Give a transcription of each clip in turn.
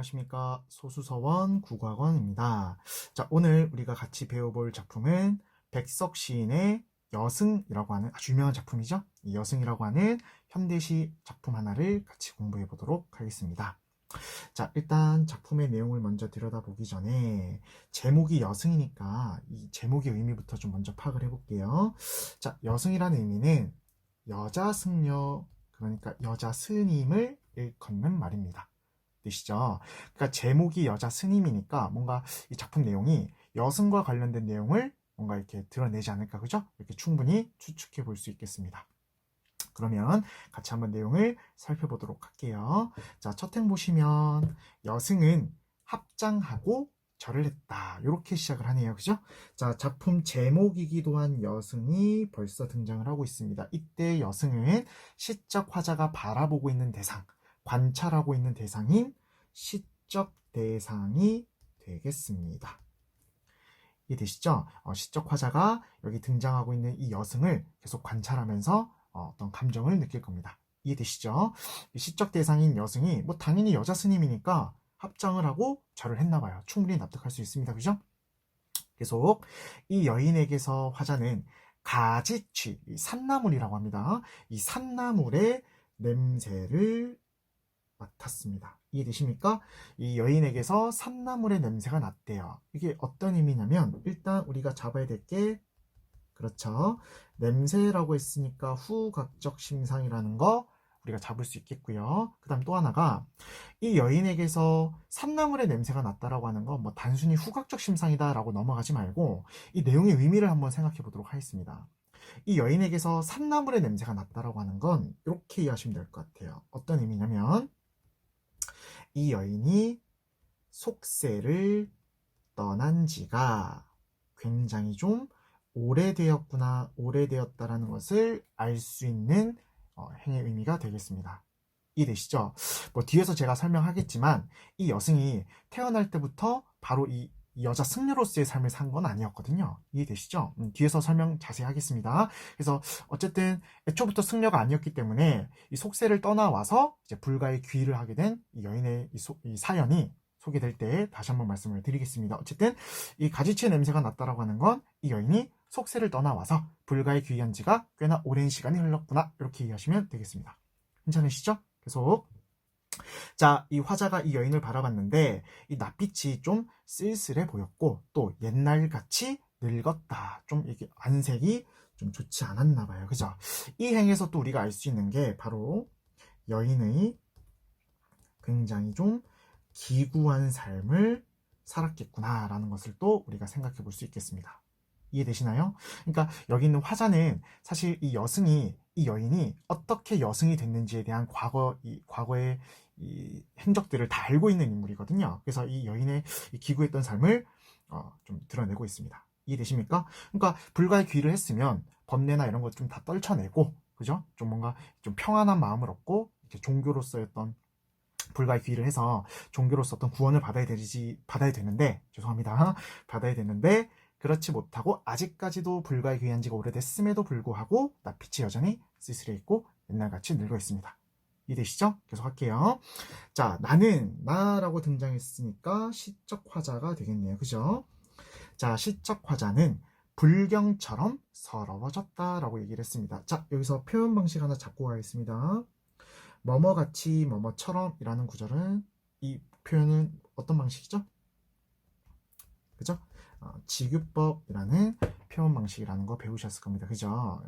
안녕하십니까. 소수서원 국악원입니다. 자, 오늘 우리가 같이 배워볼 작품은 백석 시인의 여승이라고 하는 아주 유명한 작품이죠. 이 여승이라고 하는 현대시 작품 하나를 같이 공부해 보도록 하겠습니다. 자, 일단 작품의 내용을 먼저 들여다보기 전에 제목이 여승이니까 이 제목의 의미부터 좀 먼저 파악을 해볼게요. 자, 여승이라는 의미는 여자 승려, 그러니까 여자 스님을 일컫는 말입니다. 되시죠? 그러니까 제목이 여자 스님이니까 뭔가 이 작품 내용이 여승과 관련된 내용을 뭔가 이렇게 드러내지 않을까, 그죠? 이렇게 충분히 추측해 볼 수 있겠습니다. 그러면 같이 한번 내용을 살펴보도록 할게요. 자, 첫 행 보시면 여승은 합장하고 절을 했다. 이렇게 시작을 하네요. 그죠? 자, 작품 제목이기도 한 여승이 벌써 등장을 하고 있습니다. 이때 여승은 시적 화자가 바라보고 있는 대상, 관찰하고 있는 대상인 시적 대상이 되겠습니다. 이해되시죠? 시적 화자가 여기 등장하고 있는 이 여승을 계속 관찰하면서 어떤 감정을 느낄 겁니다. 이해되시죠? 이 시적 대상인 여승이 뭐 당연히 여자 스님이니까 합장을 하고 절을 했나 봐요. 충분히 납득할 수 있습니다. 그죠? 계속 이 여인에게서 화자는 가지취, 이 산나물이라고 합니다. 이 산나물의 냄새를 맡았습니다. 이해되십니까? 이 여인에게서 산나물의 냄새가 났대요. 이게 어떤 의미냐면 일단 우리가 잡아야 될 게 그렇죠. 냄새라고 했으니까 후각적 심상이라는 거 우리가 잡을 수 있겠고요. 그 다음 또 하나가 이 여인에게서 산나물의 냄새가 났다라고 하는 건 뭐 단순히 후각적 심상이다라고 넘어가지 말고 이 내용의 의미를 한번 생각해 보도록 하겠습니다. 이 여인에게서 산나물의 냄새가 났다라고 하는 건 이렇게 이해하시면 될 것 같아요. 어떤 의미냐면 이 여인이 속세를 떠난 지가 굉장히 좀 오래되었다라는 것을 알 수 있는 행의 의미가 되겠습니다. 이해되시죠? 뭐 뒤에서 제가 설명하겠지만 이 여승이 태어날 때부터 바로 이 여자 승려로서의 삶을 산 건 아니었거든요. 이해되시죠? 뒤에서 설명 자세히 하겠습니다. 그래서 어쨌든 애초부터 승려가 아니었기 때문에 이 속세를 떠나와서 이제 불가의 귀의를 하게 된 이 여인의 이 사연이 소개될 때 다시 한번 말씀을 드리겠습니다. 어쨌든 이 가지치의 냄새가 났다라고 하는 건 이 여인이 속세를 떠나와서 불가에 귀의한 지가 꽤나 오랜 시간이 흘렀구나, 이렇게 이해하시면 되겠습니다. 괜찮으시죠? 계속. 자, 이 화자가 이 여인을 바라봤는데 이 낯빛이 좀 쓸쓸해 보였고 또 옛날같이 늙었다, 좀 이게 안색이 좀 좋지 않았나 봐요. 그죠? 이 행에서 또 우리가 알 수 있는 게 바로 여인의 굉장히 좀 기구한 삶을 살았겠구나 라는 것을 또 우리가 생각해 볼 수 있겠습니다. 이해되시나요? 그러니까 여기 있는 화자는 사실 이 여인이 어떻게 여승이 됐는지에 대한 과거의 이 행적들을 다 알고 있는 인물이거든요. 그래서 이 여인의 이 기구했던 삶을 좀 드러내고 있습니다. 이해되십니까? 그러니까 불가의 귀의를 했으면 법례나 이런 것 좀 다 떨쳐내고, 그죠? 좀 뭔가 좀 평안한 마음을 얻고 이렇게 종교로서의 어떤 불가의 귀의를 해서 종교로서 어떤 구원을 받아야 되는데, 죄송합니다. 받아야 되는데 그렇지 못하고 아직까지도 불가에 귀의한 지가 오래됐음에도 불구하고 낯빛이 여전히 쓸쓸해 있고 옛날같이 늙어 있습니다. 이해되시죠? 계속 할게요. 자, 나라고 등장했으니까 시적 화자가 되겠네요. 그죠? 자, 시적 화자는 불경처럼 서러워졌다라고 얘기를 했습니다. 자, 여기서 표현 방식 하나 잡고 가겠습니다. 뭐뭐같이 뭐뭐처럼 이라는 구절은, 이 표현은 어떤 방식이죠? 그죠? 지규법이라는 표현 방식이라는 거 배우셨을 겁니다. 그죠?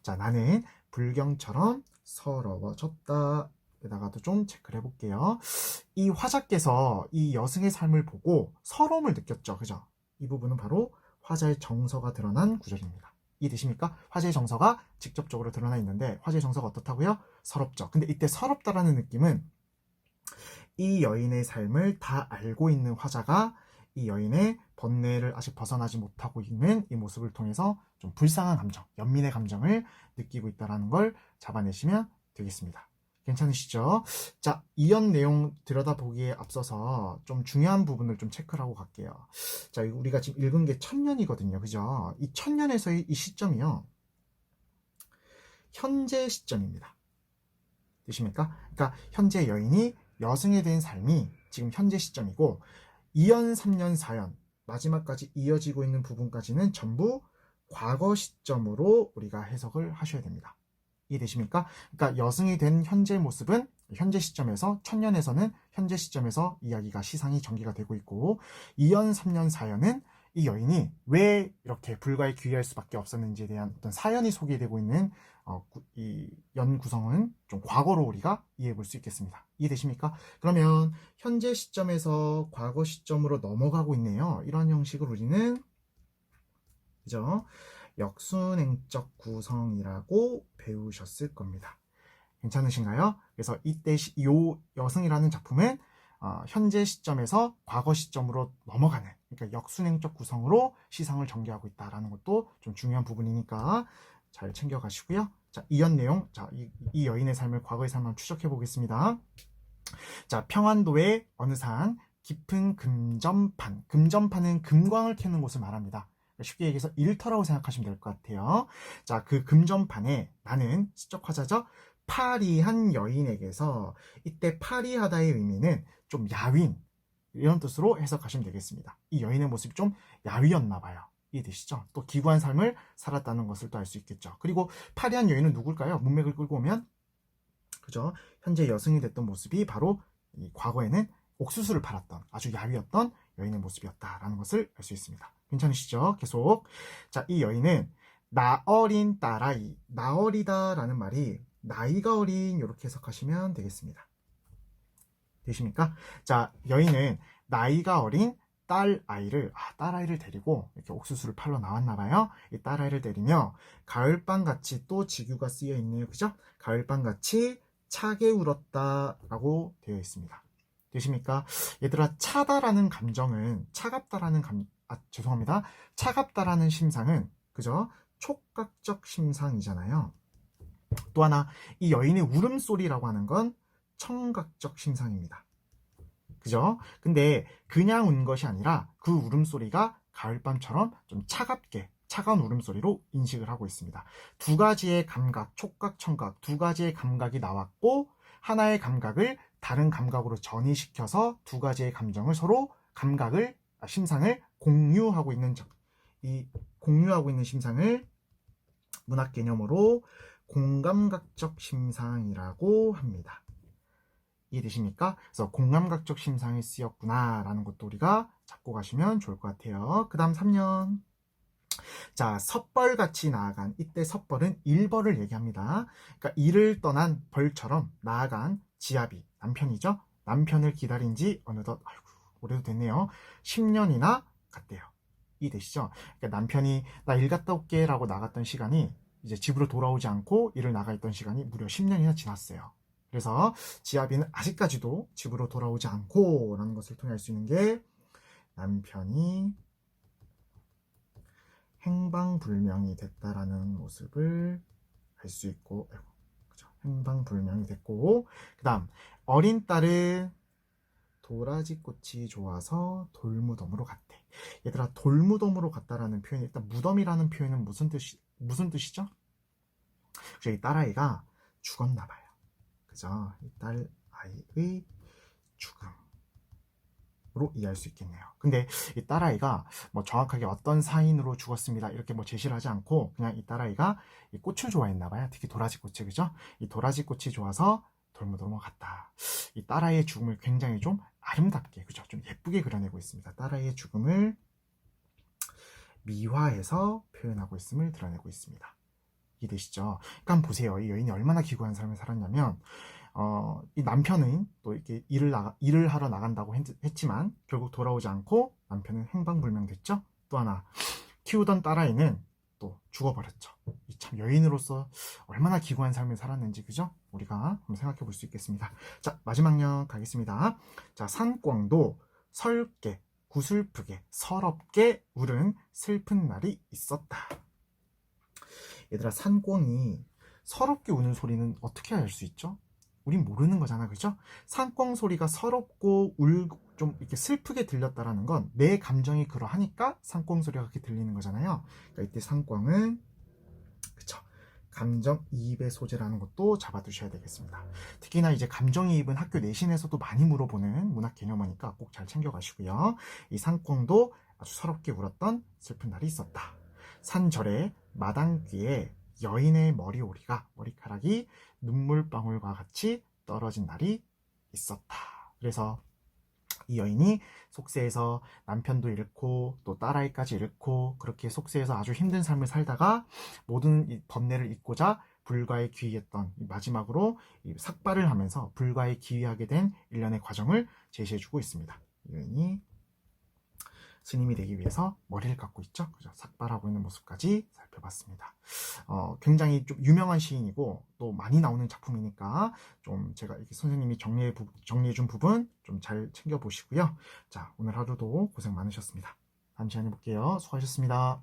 자, 나는 불경처럼 서러워졌다. 에다가도 좀 체크를 해볼게요. 이 화자께서 이 여승의 삶을 보고 서러움을 느꼈죠. 그죠? 이 부분은 바로 화자의 정서가 드러난 구절입니다. 이해되십니까? 화자의 정서가 직접적으로 드러나 있는데 화자의 정서가 어떻다고요? 서럽죠. 근데 이때 서럽다라는 느낌은 이 여인의 삶을 다 알고 있는 화자가 이 여인의 번뇌를 아직 벗어나지 못하고 있는 이 모습을 통해서 좀 불쌍한 감정, 연민의 감정을 느끼고 있다는 걸 잡아내시면 되겠습니다. 괜찮으시죠? 자, 이연 내용 들여다보기에 앞서서 좀 중요한 부분을 좀 체크를 하고 갈게요. 자, 우리가 지금 읽은 게 천년이거든요. 그죠? 이 천년에서의 이 시점이요, 현재 시점입니다. 되십니까? 그러니까 현재 여인이 여승에 대한 삶이 지금 현재 시점이고 2연, 3년, 4연 마지막까지 이어지고 있는 부분까지는 전부 과거 시점으로 우리가 해석을 하셔야 됩니다. 이해되십니까? 그러니까 여승이 된 현재 모습은 현재 시점에서 천년에서는 현재 시점에서 이야기가 시상이 전개가 되고 있고 2연, 3년, 4연은 이 여인이 왜 이렇게 불가에 귀의할 수밖에 없었는지에 대한 어떤 사연이 소개되고 있는 이 연 구성은 좀 과거로 우리가 이해해 볼 수 있겠습니다. 이해되십니까? 그러면 현재 시점에서 과거 시점으로 넘어가고 있네요. 이런 형식을 우리는 그죠? 역순행적 구성이라고 배우셨을 겁니다. 괜찮으신가요? 그래서 이때 요 여승이라는 작품은 현재 시점에서 과거 시점으로 넘어가는 그러니까 역순행적 구성으로 시상을 전개하고 있다는 것도 좀 중요한 부분이니까 잘 챙겨가시고요. 자, 이연 내용, 자, 이 여인의 삶을 과거의 삶을 추적해 보겠습니다. 자, 평안도의 어느 산 깊은 금전판. 금전판은 금광을 캐는 곳을 말합니다. 쉽게 얘기해서 일터라고 생각하시면 될 것 같아요. 자, 그 금전판에 나는 시적 화자죠. 파리한 여인에게서 이때 파리하다의 의미는 좀 야윈 이런 뜻으로 해석하시면 되겠습니다. 이 여인의 모습이 좀 야위였나 봐요. 이해되시죠? 또 기구한 삶을 살았다는 것을 또 알 수 있겠죠. 그리고 파리한 여인은 누굴까요? 문맥을 끌고 오면 그죠? 현재 여승이 됐던 모습이 바로 이 과거에는 옥수수를 팔았던 아주 야위였던 여인의 모습이었다라는 것을 알 수 있습니다. 괜찮으시죠? 계속. 자, 이 여인은 나어린 딸아이, 나어리다라는 말이 나이가 어린 이렇게 해석하시면 되겠습니다. 되십니까? 자, 여인은 나이가 어린 딸아이를 데리고 이렇게 옥수수를 팔러 나왔나 봐요. 이 딸아이를 데리며 가을밤같이 또 지규가 쓰여 있네요. 그죠? 가을밤같이 차게 울었다라고 되어 있습니다. 되십니까? 얘들아, 차다라는 감정은 차갑다라는 심상은 그죠? 촉각적 심상이잖아요. 또 하나 이 여인의 울음소리라고 하는 건 청각적 심상입니다. 그죠? 근데 그냥 운 것이 아니라 그 울음소리가 가을밤처럼 좀 차가운 울음소리로 인식을 하고 있습니다. 두 가지의 감각, 촉각, 청각 두 가지의 감각이 나왔고 하나의 감각을 다른 감각으로 전이시켜서 두 가지의 감정을 서로 심상을 공유하고 있는 심상을 문학 개념으로 공감각적 심상이라고 합니다. 이해되십니까? 그래서 공감각적 심상이 쓰였구나 라는 것도 우리가 잡고 가시면 좋을 것 같아요. 그 다음 3년. 자, 섣벌같이 나아간, 이때 섣벌은 일벌을 얘기합니다. 그러니까 일을 떠난 벌처럼 나아간 지아비, 남편이죠. 남편을 기다린 지 어느덧 오래도 됐네요. 10년이나 갔대요. 이해되시죠? 그러니까 남편이 나 일 갔다 올게 라고 나갔던 시간이 이제 집으로 돌아오지 않고 일을 나가 있던 시간이 무려 10년이나 지났어요. 그래서 지아비는 아직까지도 집으로 돌아오지 않고 라는 것을 통해 알 수 있는 게 남편이 행방불명이 됐다라는 모습을 알 수 있고, 그죠? 행방불명이 됐고, 그 다음 어린 딸은 도라지꽃이 좋아서 돌무덤으로 갔대. 얘들아, 돌무덤으로 갔다라는 표현이 일단 무덤이라는 표현은 무슨 뜻이죠? 그래서 이 딸아이가 죽었나 봐요. 그죠? 이 딸아이의 죽음으로 이해할 수 있겠네요. 근데 이 딸아이가 뭐 정확하게 어떤 사인으로 죽었습니다 이렇게 뭐 제시를 하지 않고 그냥 이 딸아이가 이 꽃을 좋아했나 봐요. 특히 도라지꽃이, 그죠? 이 도라지꽃이 좋아서 돌무덤으로 갔다. 이 딸아이의 죽음을 굉장히 좀 아름답게, 그죠? 좀 예쁘게 그려내고 있습니다. 딸아이의 죽음을 미화해서 표현하고 있음을 드러내고 있습니다. 이해되시죠? 그러니까 한번 보세요. 이 여인이 얼마나 기구한 삶을 살았냐면 이 남편은 또 이렇게 일을 하러 나간다고 했지만 결국 돌아오지 않고 남편은 행방불명됐죠. 또 하나 키우던 딸아이는 또 죽어버렸죠. 참 여인으로서 얼마나 기구한 삶을 살았는지, 그죠? 우리가 한번 생각해 볼 수 있겠습니다. 자, 마지막 년 가겠습니다. 자, 산꿩도 설게, 구슬프게, 서럽게 울은 슬픈 날이 있었다. 얘들아, 산꿩이 서럽게 우는 소리는 어떻게 알 수 있죠? 우린 모르는 거잖아, 그죠? 산꿩 소리가 서럽고 좀 이렇게 슬프게 들렸다라는 건 내 감정이 그러하니까 산꿩 소리가 그렇게 들리는 거잖아요. 그러니까 이때 산꿩은 그쵸, 감정이입의 소재라는 것도 잡아두셔야 되겠습니다. 특히나 이제 감정이입은 학교 내신에서도 많이 물어보는 문학 개념어니까 꼭 잘 챙겨가시고요. 이 상꽁도 아주 서럽게 울었던 슬픈 날이 있었다. 산절에 마당귀에 여인의 머리카락이 눈물방울과 같이 떨어진 날이 있었다. 그래서 이 여인이 속세에서 남편도 잃고 또 딸아이까지 잃고 그렇게 속세에서 아주 힘든 삶을 살다가 모든 이 번뇌를 잊고자 불가에 귀의했던 마지막으로 이 삭발을 하면서 불가에 귀의하게 된 일련의 과정을 제시해주고 있습니다. 이 여인이 스님이 되기 위해서 머리를 깎고 있죠. 그죠? 삭발하고 있는 모습까지 살펴봤습니다. 굉장히 좀 유명한 시인이고 또 많이 나오는 작품이니까 좀 제가 이렇게 선생님이 정리해준 부분 좀 잘 챙겨보시고요. 자, 오늘 하루도 고생 많으셨습니다. 다음 시간에 볼게요. 수고하셨습니다.